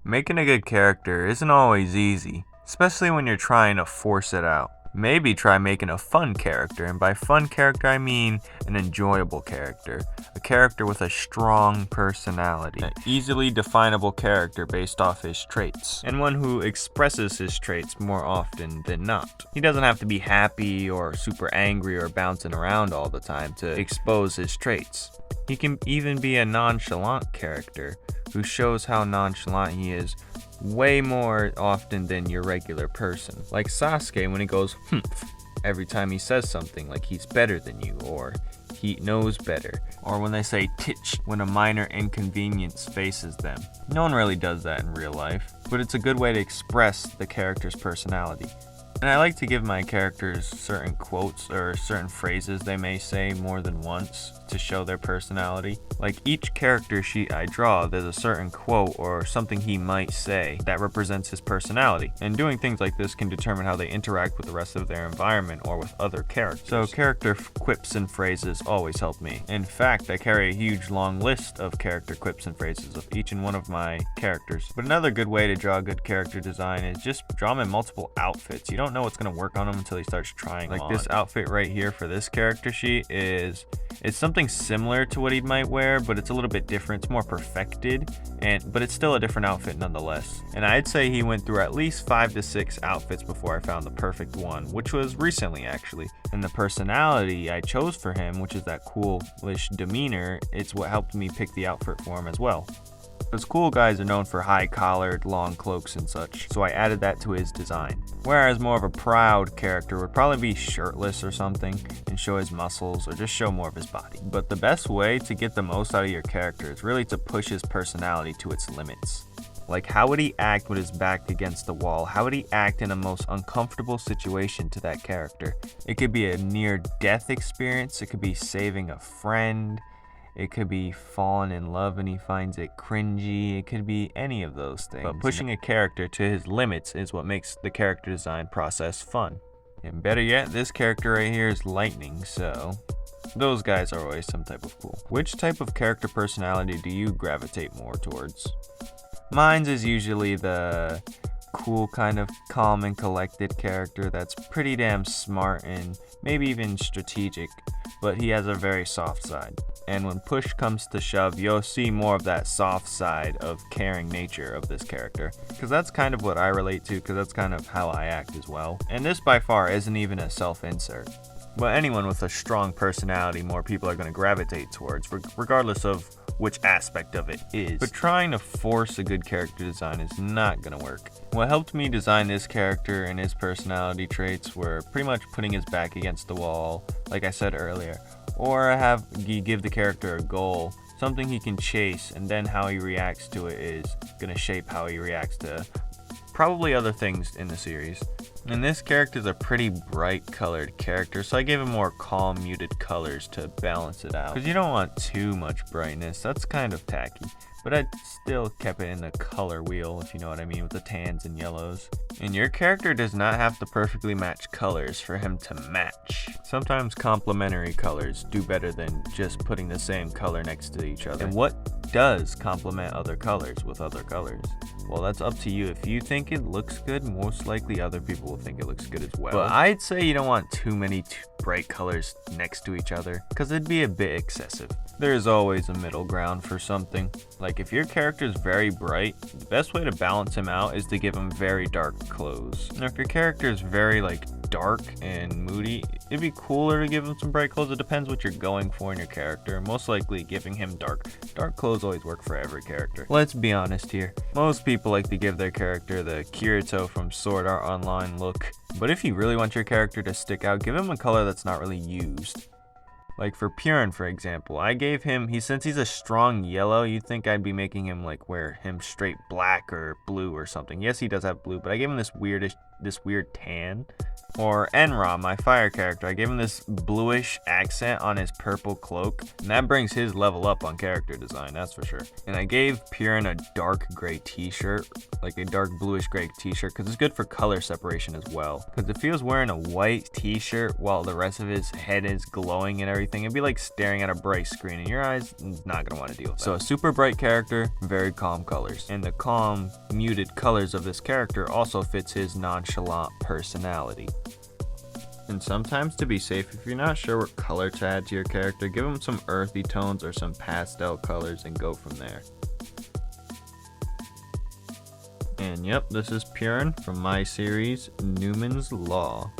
Making a good character isn't always easy, especially when you're trying to force it out. Maybe try making a fun character, and by fun character I mean an enjoyable character. A character with a strong personality. An easily definable character based off his traits. And one who expresses his traits more often than not. He doesn't have to be happy or super angry or bouncing around all the time to expose his traits. He can even be a nonchalant character who shows how nonchalant he is way more often than your regular person. Like Sasuke when he goes humph every time he says something, like he's better than you or he knows better. Or when they say titch when a minor inconvenience faces them. No one really does that in real life, but it's a good way to express the character's personality. And I like to give my characters certain quotes or certain phrases they may say more than once to show their personality. Like each character sheet I draw, there's a certain quote or something he might say that represents his personality. And doing things like this can determine how they interact with the rest of their environment or with other characters. So character quips and phrases always help me. In fact, I carry a huge long list of character quips and phrases of each and one of my characters. But another good way to draw a good character design is just draw them in multiple outfits. You don't know what's going to work on him until he starts trying them on. This outfit right here for this character sheet it's something similar to what he might wear, but it's a little bit different. It's more perfected, but it's still a different outfit nonetheless. And I'd say he went through at least 5 to 6 outfits before I found the perfect one, which was recently actually. And the personality I chose for him, which is that coolish demeanor, it's what helped me pick the outfit for him as well. Because cool guys are known for high-collared, long cloaks and such, so I added that to his design. Whereas more of a proud character would probably be shirtless or something, and show his muscles, or just show more of his body. But the best way to get the most out of your character is really to push his personality to its limits. Like, how would he act with his back against the wall? How would he act in a most uncomfortable situation to that character? It could be a near-death experience, it could be saving a friend, it could be falling in love and he finds it cringy. It could be any of those things. But pushing a character to his limits is what makes the character design process fun. And better yet, this character right here is lightning, so those guys are always some type of cool. Which type of character personality do you gravitate more towards? Mine's is usually the cool kind of calm and collected character that's pretty damn smart and maybe even strategic, but he has a very soft side. And when push comes to shove, you'll see more of that soft side of caring nature of this character. Because that's kind of what I relate to, because that's kind of how I act as well. And this by far isn't even a self-insert. But anyone with a strong personality, more people are going to gravitate towards, regardless of which aspect of it is. But trying to force a good character design is not going to work. What helped me design this character and his personality traits were pretty much putting his back against the wall, like I said earlier. Or you give the character a goal, something he can chase, and then how he reacts to it is going to shape how he reacts to probably other things in the series. And this character is a pretty bright colored character, so I gave him more calm, muted colors to balance it out. Because you don't want too much brightness, that's kind of tacky. But I still kept it in the color wheel, if you know what I mean, with the tans and yellows. And your character does not have to perfectly match colors for him to match. Sometimes complementary colors do better than just putting the same color next to each other. And what does complement other colors with other colors? Well, that's up to you. If you think it looks good, most likely other people will think it looks good as well. But I'd say you don't want too many bright colors next to each other, because it'd be a bit excessive. There's always a middle ground for something. Like if your character is very bright, the best way to balance him out is to give him very dark clothes. Now if your character is very dark and moody, it'd be cooler to give him some bright clothes. It depends what you're going for in your character. Most likely giving him dark clothes always work for every character. Let's be honest here. Most people like to give their character the Kirito from Sword Art Online look. But if you really want your character to stick out, give him a color that's not really used. Like for Purin, for example, I gave him, since he's a strong yellow, you'd think I'd be making him wear him straight black or blue or something. Yes, he does have blue, but I gave him this weird tan. Or Enra, my fire character, I gave him this bluish accent on his purple cloak, and that brings his level up on character design, that's for sure. And I gave Purin a dark gray t-shirt, like a dark bluish gray t-shirt, because it's good for color separation as well. Because if he was wearing a white t-shirt while the rest of his head is glowing and everything, everything. It'd be like staring at a bright screen, and your eyes not gonna want to deal with that. So a super bright character, very calm colors. And the calm, muted colors of this character also fits his nonchalant personality. And sometimes, to be safe, if you're not sure what color to add to your character, give him some earthy tones or some pastel colors and go from there. And yep, this is Purin from my series, Newman's Law.